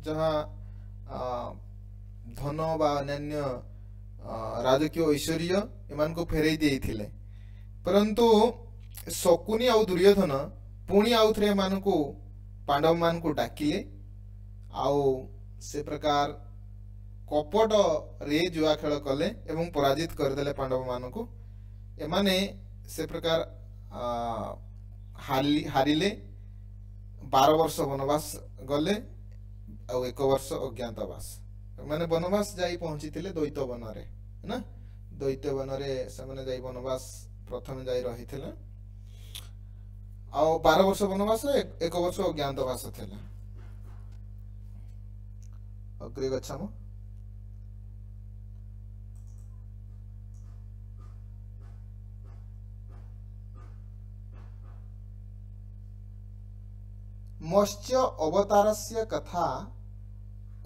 Speaker 1: जहाँ धन बा अन्य राजकीय ऐश्वर्य एमान को फेरई देइथिले, परंतु शकुनी आउ दुर्योधन पुणी आउ थे मान को पांडव मान को डाकिले। आउ से प्रकार कपट रे जुआ खेल कले एवं पराजित करदेले पांडव मान को। एमाने से प्रकार हारिले, 12 वर्ष वनवास गले आउ 1 वर्ष अज्ञातवास। माने वनवास जाई पहुंची थिले द्वैत वन रे ना, द्वैत वन रे से माने जाई वनवास प्रथम जाई रहिथिले। आउ 12 वर्ष वनवास 1 वर्ष अज्ञातवास थिला। अग्रे गच्छामो। मत्स्य अवतारस्य कथा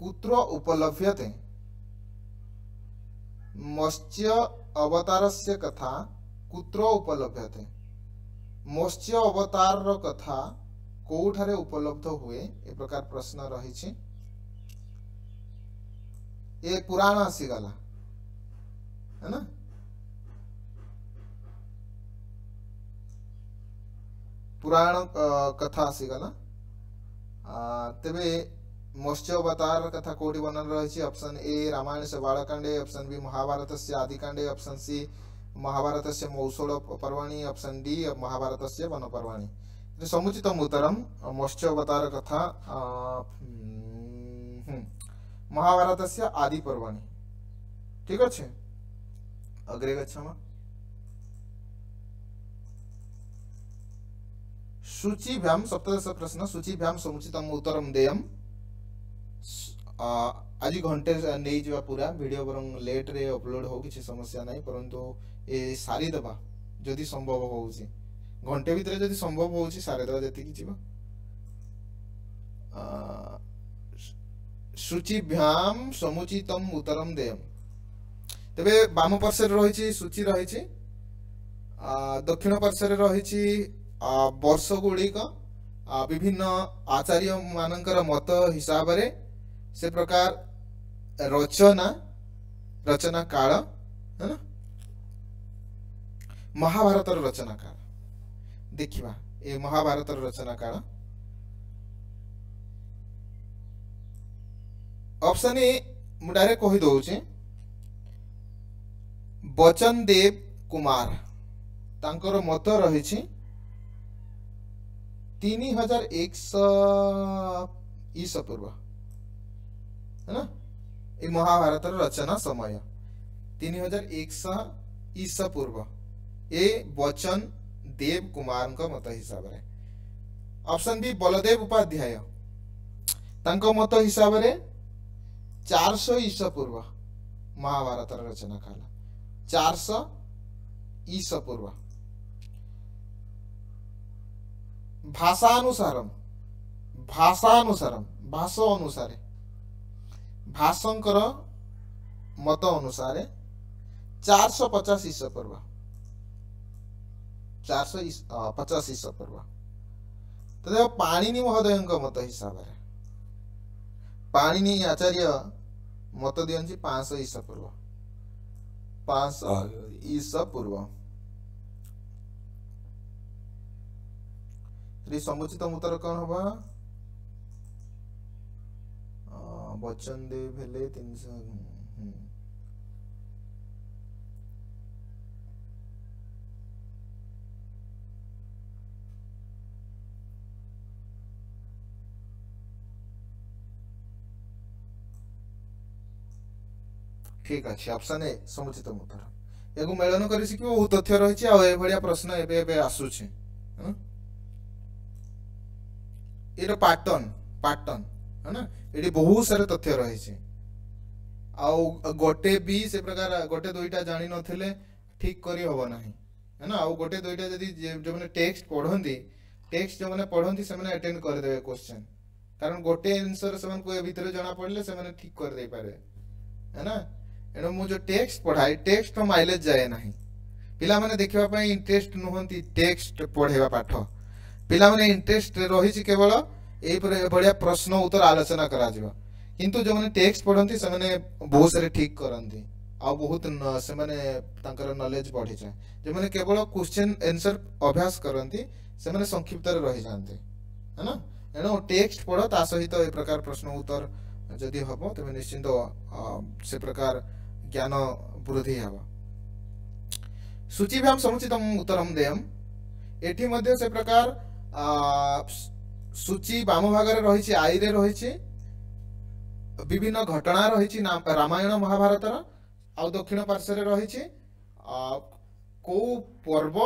Speaker 1: कुत्र उपलभ्यते? मत्स्य अवतारस्य कथा कुत्र उपलभ्यते? मत्स्य अवतार कथा कोठारे उपलब्ध हुए, ए प्रकार प्रश्न रही। ये पुराण आसीगला है ना, पुराण कथा आसीगला। तेबे मत्स्य अवतार कथा कोटी वर्णन रही? ऑप्शन ए रामायण से बालकांडे, ऑप्शन बी महाभारत से आदिकांडे, ऑप्शन सी महाभारत से मौसुल पर्वाणि, ऑप्शन डी महाभारत से वन पर्वाणि। समुचित उत्तरम मत्स्य अवतार कथा महाभारत से आदि पर्वाणि। ठीक अच्छे, अग्रे गच्छामः। सूचीभ्याम सप्तदश प्रश्न, सूचीभ्याम समुचितम उत्तरम देयम। आज घंटे नहीं जा पूरा वीडियो बरं लेट रे अपलोड हो, किसी समस्या नहीं, परंतु ए सारी दबा जदि संभव होउची, घंटे भीतर जदि संभव होउची सारी दबा जति कि जीव। सूचीभ्याम समुचितम उत्तरम देयम। तबे बाम पार्श्व रही सूची रही, दक्षिण पार्श्व रही वर्ष गुड़िक विभिन्न आचार्य मानकर मत हिसाब रे से प्रकार रचना काल है ना, महाभारत रचना काल देखिबा। ए महाभारत रचना काल ऑप्शन ए मु डायरेक्ट कहि दउचे, बचन देव कुमार तांकर मत रही 3100 ईसा पूर्व है ना। ये महाभारत रचना समय 3100 ईसा पूर्व, ये बचन देव कुमार का मत हिसाब रे। ऑप्शन बी बलदेव उपाध्याय तांको मत हिसाब रे 400 ईसा पूर्व महाभारत रचना काल, 400 ईसा पूर्व। भाषानुसारम भाषा अनुसार भाषंकर मत अनुसार 450 ईसा पूर्व, 450 ईसा पूर्व। तथा पाणिनि महोदय मत हिसाब रे पाणिनि आचार्य मत दियंची 500 ईसा पूर्व, 500 ईसा पूर्व। समुचित उत्तर कौन होगा? बच्चन देव हेले 300। ठीक अच्छे ऑप्शन ए समुचित उत्तर एगु मेलन करी शिखिबो बहुत तथ्य रहिछि आ ए भलिया प्रश्न एबे एबे आसुछि है एरो पैटर्न पैटर्न है ना एडी बहुत सारे तथ्य रहिछि आ गोटे भी से प्रकार गोटे दुईटा जानि नथिले ठीक करी होबो नाही है ना आ गोटे दुईटा जदी जो माने टेक्स्ट पढंती टेक्स्ट जो माने पढंती से माने अटेंड कर देबे क्वेश्चन कारण गोटे आंसर से मन को भीतर जाना पड़ले से माने ठीक कर दे पारे है ना एनो मु जो टेक्स्ट पढ़ाई टेक्स्ट तो माइलेज जाए नाही पिला माने देखिबा पई इंटरेस्ट नहंती टेक्स्ट पढेबा पाठ पिला माने इंटरेस्ट रही छि केवल ए बढ़िया प्रश्न उत्तर आलोचना करा जिवो किंतु जो माने टेक्स्ट पढंती से माने बहुत सारे ठीक करंती आ बहुत से माने तांकर नॉलेज बढ़ी जाए जो माने केवल क्वेश्चन आंसर अभ्यास करंती से माने संक्षिप्त रही जानते है ना एनो टेक्स्ट पढ़ो ता सहित ए प्रकार प्रश्न उत्तर जदि हबो तबे निश्चित से प्रकार ज्ञान वृद्धि हबो सूची भ्याम समुचितम उत्तरम देयम एठी मध्ये से प्रकार सूची बाम भाग रे रही छि आई रे रही छि विभिन्न घटना रही छि रामायण महाभारत रा आ दक्षिण पार्श्व रे रही छि को पर्व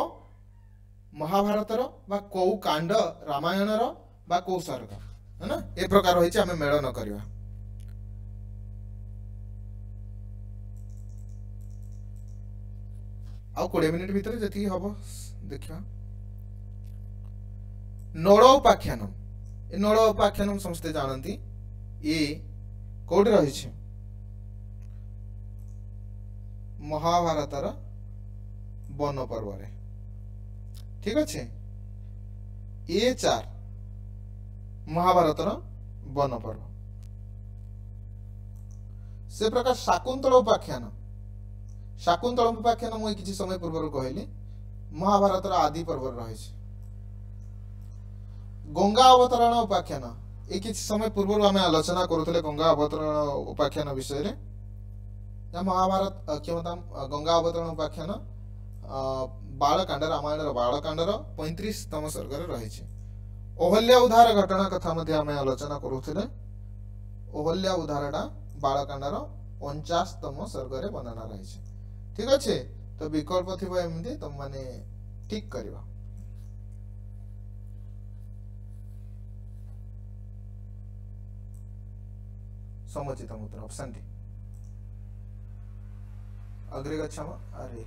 Speaker 1: महाभारत रा बा को कांड रामायण रा बा को सर्ग है ना ए प्रकार रही छि हमें मेलन करबा आ 20 मिनिट भीतर जति हबो देखिबा नलोपाख्यानम ए नलोपाख्यानम समस्ते जानंती ए कोड रही छि महाभारत रा वन पर्व रे ठीक अच्छे ए 4 महाभारत रा वन पर्व से प्रकार शाकुंतल उपाख्यान मुई किछि समय पूर्व कहली महाभारत रा आदि पर्व रही छि गंगा अवतरण उपाख्यान ए किछि समय पूर्व आमे आलोचना करूथले गंगा अवतरण उपाख्यान विषय रे महाभारत क्षमता गंगा अवतरण उपाख्यान बालकांड रामायण रा बालकांड रा 35तम सर्ग रे रही छि ओहल्या उद्धार घटना कथा मध्ये आमे आलोचना करूथले ओहल्या उद्धारडा बालकांड रा 49तम सर्ग रे वर्णना रही छि ठीक अच्छे तो विकल्प थिबो एमदी तुम माने ठीक करबा समुचित उत्तर ऑप्शन डी अग्रे गच्छामः अरे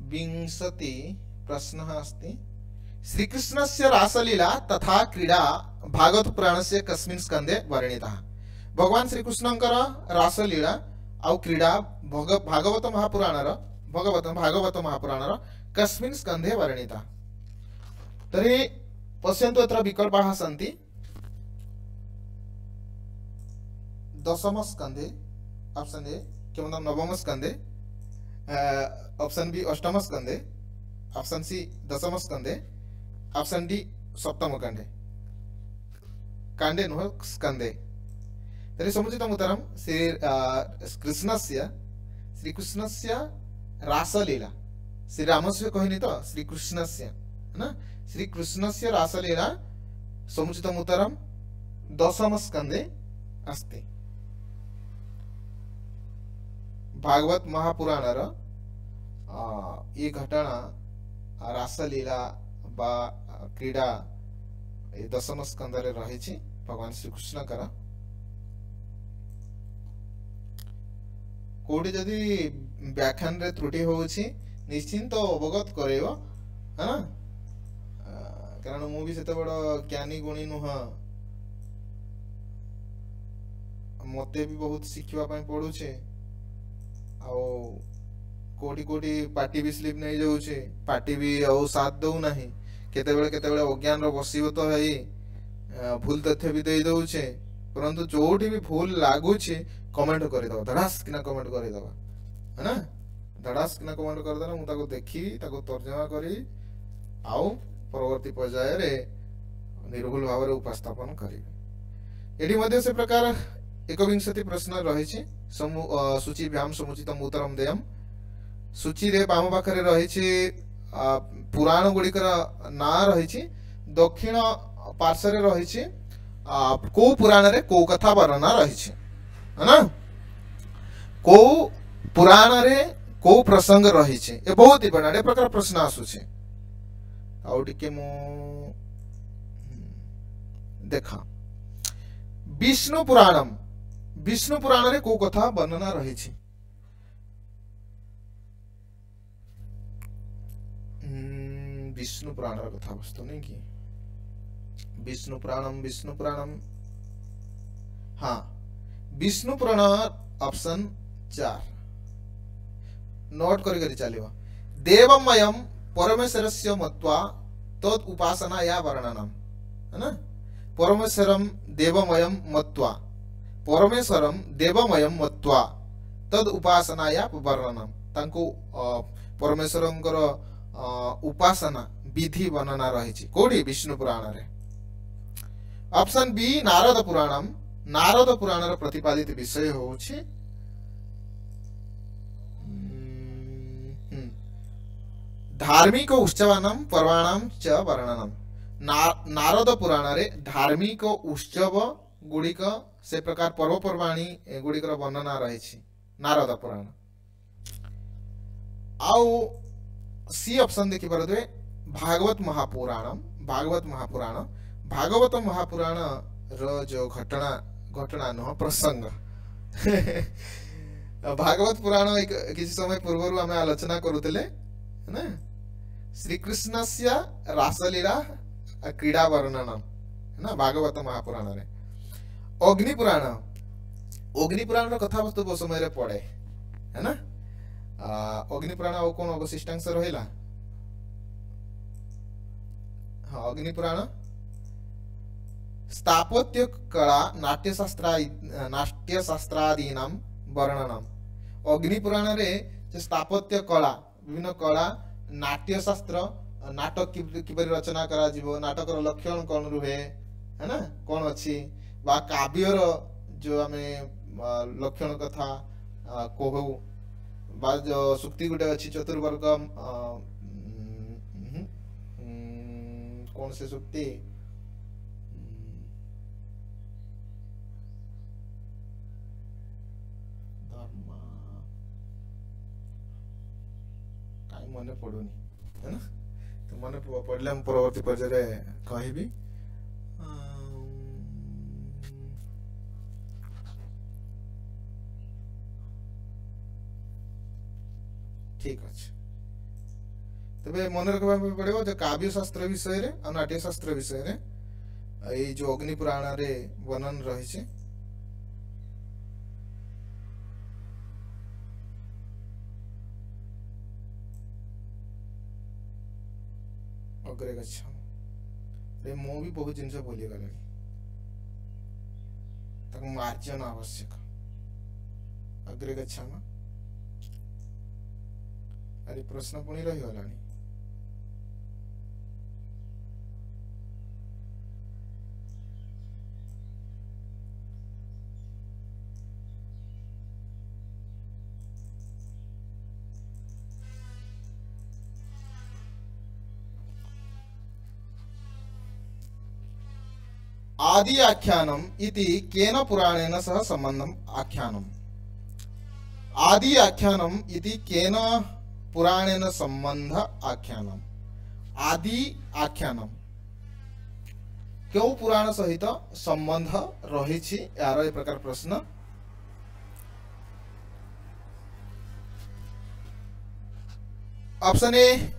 Speaker 1: विंशति प्रश्नः अस्ति श्रीकृष्णस्य रासलीला तथा क्रीडा भागवत पुराणस्य कस्मिन् स्कन्धे वर्णितः भगवान श्रीकृष्णଙ୍କର रासलीला आउ क्रीडा भागवत महापुराणर कस्मिन् स्कन्धे वर्णिता तर्हि पश्यन्तु अत्र विकल्पाः सन्ति दशम स्कन्धे ऑप्शन ए किंवा नवम स्कन्धे ऑप्शन बी अष्टम स्कन्धे ऑप्शन सी दशम स्कन्धे ऑप्शन डी सप्तम कांडे कांडे नुह स्कन्धे तर्हि समुचितम् उत्तरं श्रीकृष्णस्य रासलीला श्रीरामस्य कहनि तो श्रीकृष्णस्य ना श्रीकृष्णस्य रासलीला समुचितम् उत्तरं दशम स्कन्धे अस्ति भागवत महापुराणर ये घटना रासलीला बा क्रीडा ए दशम स्कंद रे रही छि भगवान श्री कृष्ण कर कोडी जदी व्याख्यान रे त्रुटि होछि निश्चिंत अवगत करेबो है ना कारण मु भी सेते बड़ ज्ञानी गुणी नुह मते भी बहुत शिखिबा पय पडु छे आ कोटी कोटी पार्टी भी स्लिप नहीं जाऊे पार्टी भी आउ साथ दौ नहीं केते अज्ञान बसब तो है भूल तथ्य भी दे दौचे परंतु जोठी भी भूल लागुचे कमेंट करदे धड़ास किना कमेंट करदे है ना धड़ास किना कमेंट करदे मु ताको देखी ताको तर्जमा करी आउ परवर्ती पर्याय रे निर्भुल भाव रे उपस्थापन करिवे एडी मध्ये से प्रकार 21 प्रश्न रही छि सूची भ्याम समुचितम उत्तरम देयम सूची रे बाम पाखरे रही छि पुराण गुड़िकर ना रही दक्षिण पार्श्व रही को पुराण रे को कथा वर्णना रही है ना को पुराण रे को प्रसंग रही ये बहुत इंपोर्टेंट ए प्रकार प्रश्न आसुचे आउ टिके मु देखा विष्णु पुराण रे को कथा वर्णना रही विष्णु पुराण कथा वस्तु नहीं कि विष्णु पुराणम हाँ विष्णु पुराण ऑप्शन 4 नोट करी चलिव देवमयम परमेश्वरस्य मत्वा तत् उपासना या वर्णनम है ना परमेश्वरम देवमयम मत्वा तद उपासना या वर्णनम तांको परमेश्वरंकर उपासना विधि वर्णना रही कोडी विष्णु पुराण रे ऑप्शन बी नारद पुराण रे प्रतिपादित विषय होछि धार्मिक उत्सवानाम पर्वाणाम च वर्णनम नारद पुराण रे धार्मिक उत्सव गुड़िक से प्रकार पर्वपर्वाणी गुड़िक वर्णना रही नारद पुराण आउ सी ऑप्शन देखि परदे भागवत महापुराण रो जो घटना नो प्रसंग भागवत पुराण किसी समय पूर्व आम आलोचना करुले ना श्री कृष्ण से रासलीला क्रीड़ा वर्णन ना भागवत महापुराण रे अग्निपुराण कथा वस्तु बहुत समय पड़े है ना अग्निपुराण और कौन अवशिष्टांश रहिला हाँ अग्निपुराण स्थापत्य कला नाट्यशास्त्रादीनां वर्णनम अग्निपुराण रे स्थापत्य कला विभिन्न कला नाट्यशास्त्र नाटक किपरि रचना करा जीवो नाटकर लक्षण कौन रुहे है ना कौन अच्छी बा काव्यर जो आमे लक्षण कथा कहू बा जो सुक्ति गुटे अच्छी चतुर्वर्ग कौन से सुक्ति मन पड़ुनी है ना तो मन पड़ले परवर्ती पर्याय कहबी ठीक अच्छे तबे मन रखबा पड़ो जो काव्य शास्त्र विषय रे और नाट्य शास्त्र विषय रे ये जो अग्निपुराण रे वर्णन रही अग्रे गच्छामः मु भी बहुत जिनस भूली गली ताको मार्जन आवश्यक अग्रे गच्छामः अरे प्रश्न पुणी रही गलानी आदि आख्यानम इति केन पुराणेन सह संबंधम आख्यानम आदि आख्यानम इति केन पुराणेन संबंध आख्यानम आदि आख्यानम क्यों पुराण सहित संबंध रही यार ए प्रकार प्रश्न option A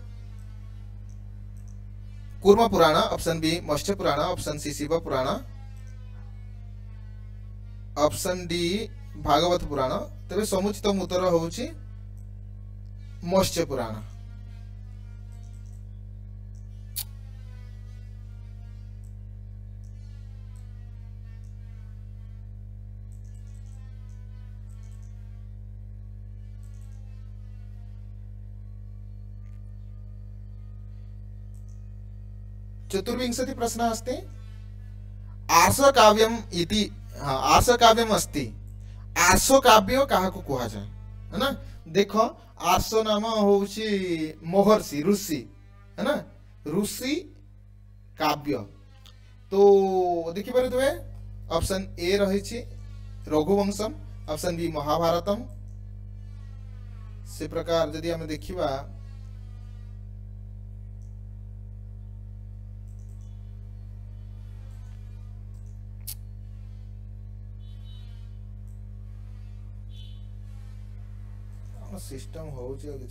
Speaker 1: Kurma Purana option B Matsya Purana option C Shiva Purana option D Bhagavata Purana तबे समुचित उत्तर होउची मत्स्य पुराण चतुर्विंशति प्रश्न अस्ति आर्ष काव्यम इति आर्ष काव्यम अस्ति आर्ष काव्य काहाको कुहा जाय है ना देखो आर्ष नाम होउछि महर्षि ऋषि है ना ऋषि काव्य तो देखि पारे तुमे ऑप्शन ए रही रघुवंशम ऑप्शन बी महाभारतम से प्रकार यदि आम देखा सिस्टम हो जानी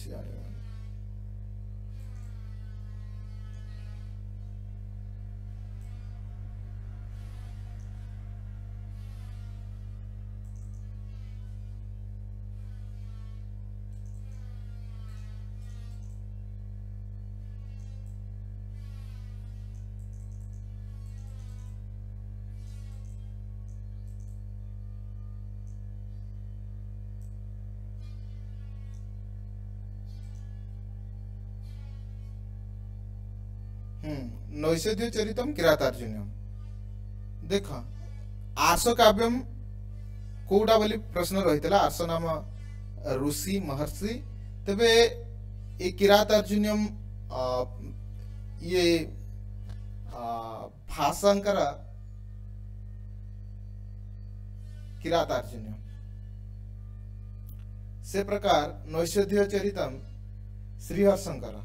Speaker 1: नैषधीय चरितम किरातार्जुनीयम देख आर्ष काव्यम कोटा बोली प्रश्न रही आर्ष नाम ऋषि महर्षि तेबे ये किरातार्जुनीयम ये भाषांकर किरातार्जुनीयम से प्रकार नैषधीय चरितम श्रीहर्षंकर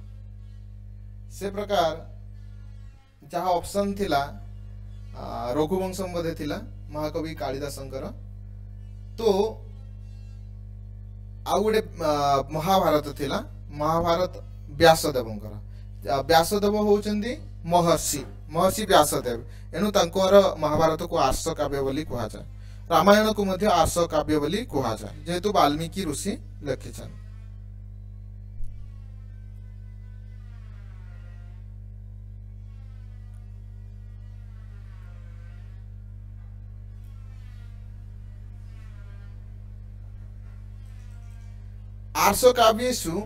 Speaker 1: से प्रकार जहाँ ऑप्शन थिला रघुवंशम मध्ये थिला महाकवि कालिदासंकर तो आउ गोटे महाभारत थिला महाभारत व्यासदेवंकर व्यासदेव होउचंदी महर्षि महर्षि व्यासदेव एनु तांकर महाभारत को आर्ष काव्य बोली कहा जाए रामायण को मध्य आर्ष काव्य बोली कहा जाए जेहेतु वाल्मीकि ऋषि लिखिछन आर्ष काव्येषु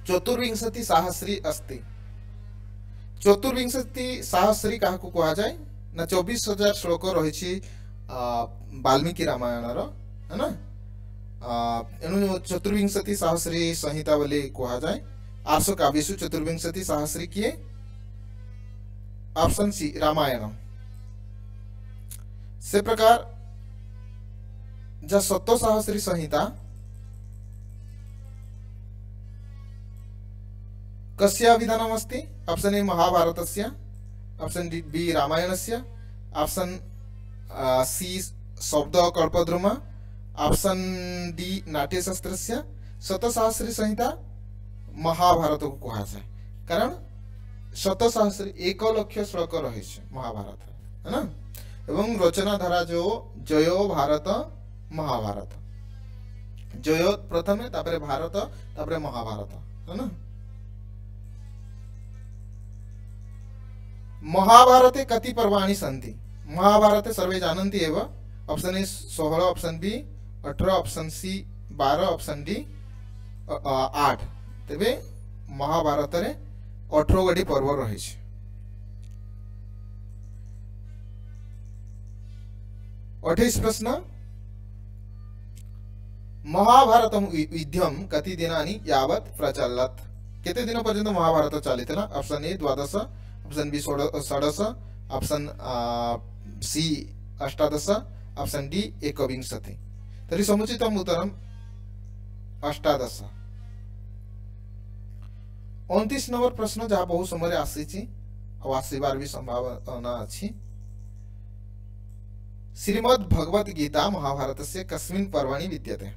Speaker 1: चतुर्विंशति सहस्री अस्ति चतुर्विंशति सहस्री क्या कहा जाए ना 24,000 श्लोक रही वाल्मीकि रामायण है ना एनु चतुर्विंशति सहस्री संहिता बोली कहा जाए आर्ष काव्येषु चतुर्विंशति सहस्री किए ऑप्शन सी रामायण से प्रकार जा 7 सहस्री संहिता कस्य विधानम अस्ति ऑप्शन ए महाभारतस्य ऑप्शन बी रामायणस्य ऑप्शन सी शब्द कल्पद्रुम ऑप्शन डी नाट्यशास्त्रस्य शतसहस्री संहिता महाभारत को कहा जाए कारण शतसहस्री 1 लाख श्लोक रही महाभारत है ना एवं रचना धारा जो जयो भारत महाभारत जयो प्रथमे तापरे भारत तापरे महाभारत है ना महाभारते कति पर्वाणि सन्ति महाभारते सर्वे जानन्ति एव option A 16 option B 18 option C 12 option D 8 तेबे महाभारत रे 18 गोटी पर्व रही 28 प्रश्न महाभारतम युद्धम कति दिनानि यावत् प्रचलत् केते दिन पर्यंत महाभारत चलितला option A 12 option B 16 option C 18 option D 21 तरी समुचितम उत्तरम 18 29 नंबर प्रश्न जहाँ बहुत समय आसी आसबार भी संभावना अच्छी श्रीमद् भगवत गीता महाभारत से कस्मिन् पर्वणि विद्यते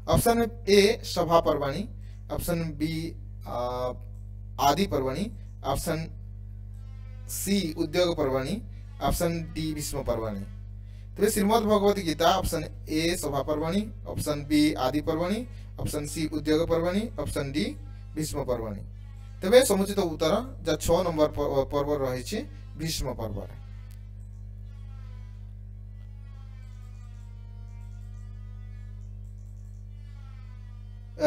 Speaker 1: ऑप्शन ए सभा पर्वणि ऑप्शन बी आदि पर्वणि ऑप्शन सी उद्योग पर्वणि ऑप्शन डी भीष्म पर्वणि तो श्रीमद् भगवत गीता ऑप्शन ए सभा पर्वणि ऑप्शन बी आदि पर्वणि ऑप्शन सी उद्योग पर्वणि ऑप्शन डी भीष्म पर्वणि तेरे समुचित उत्तर जा 6 नंबर पर्व रही भीष्म पर्व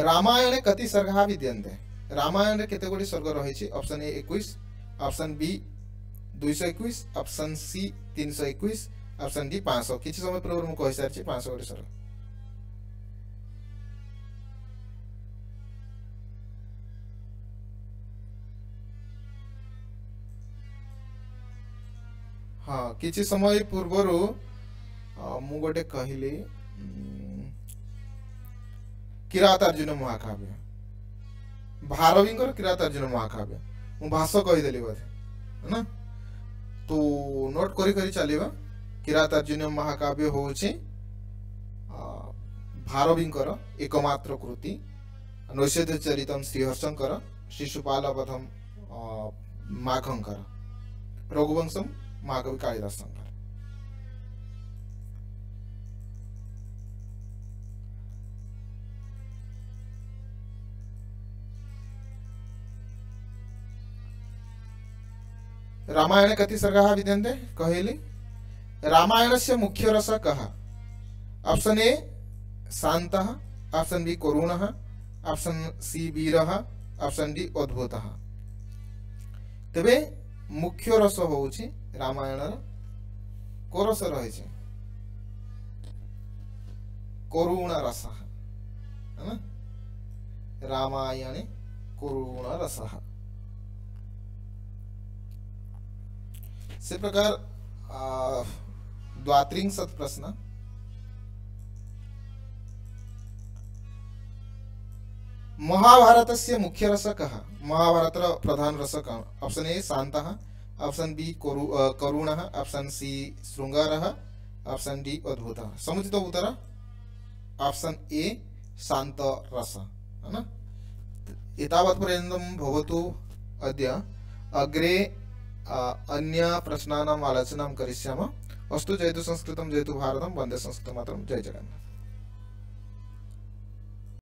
Speaker 1: रामायण कति सर्गा विद्यन्ते रामायण रे केते गोटी सर्ग रही option A 21 option B 221 option C 321 option D 500 किछि समय पूर्व मु कहि सारछि 500 ओडिसा रो हाँ किछि समय पूर्वरु मु गोटे कहली किरातार्जुन महाकाव्य भारवींकर किरातार्जुन महाकाव्य मु भाष कहि देली बोधे है ना तो नोट करी करी चलिबा किरातार्जुन महाकाव्य होछि भारवींकर एकमात्र कृति नैषध चरितम श्रीहर्षंकर शिशुपाल वधम माघंकर रघुवंशम महाकवि कालिदास शंकर रामायण कति सर्गाः विद्यन्ते कहली रामायणस्य मुख्य रस कः ऑप्शन ए शान्तः ऑप्शन बी करुणः ऑप्शन सी वीरः ऑप्शन डी अद्भुतः तबे मुख्य रस होउछि रामायण को रस रहिछि करुण रस है ना रामायणे करुण रस से प्रकार द्वात्रिंशत् प्रश्न महाभारतस्य मुख्य रस कः महाभारत प्रधान रस कः ऑप्शन ए शान्तः ऑप्शन बी करुणः ऑप्शन सी शृंगारः ऑप्शन डी अद्भुतः समुचित उत्तर ऑप्शन ए शांत रस है ना एतावत् पर्यन्तं भवतु अद्य अग्रे अन्य प्रश्नानाम् आलोचनां करिष्यामः अस्तु जयतु संस्कृतं जयतु भारतं वन्दे संस्कृतमातरं जय जगन्नाथ।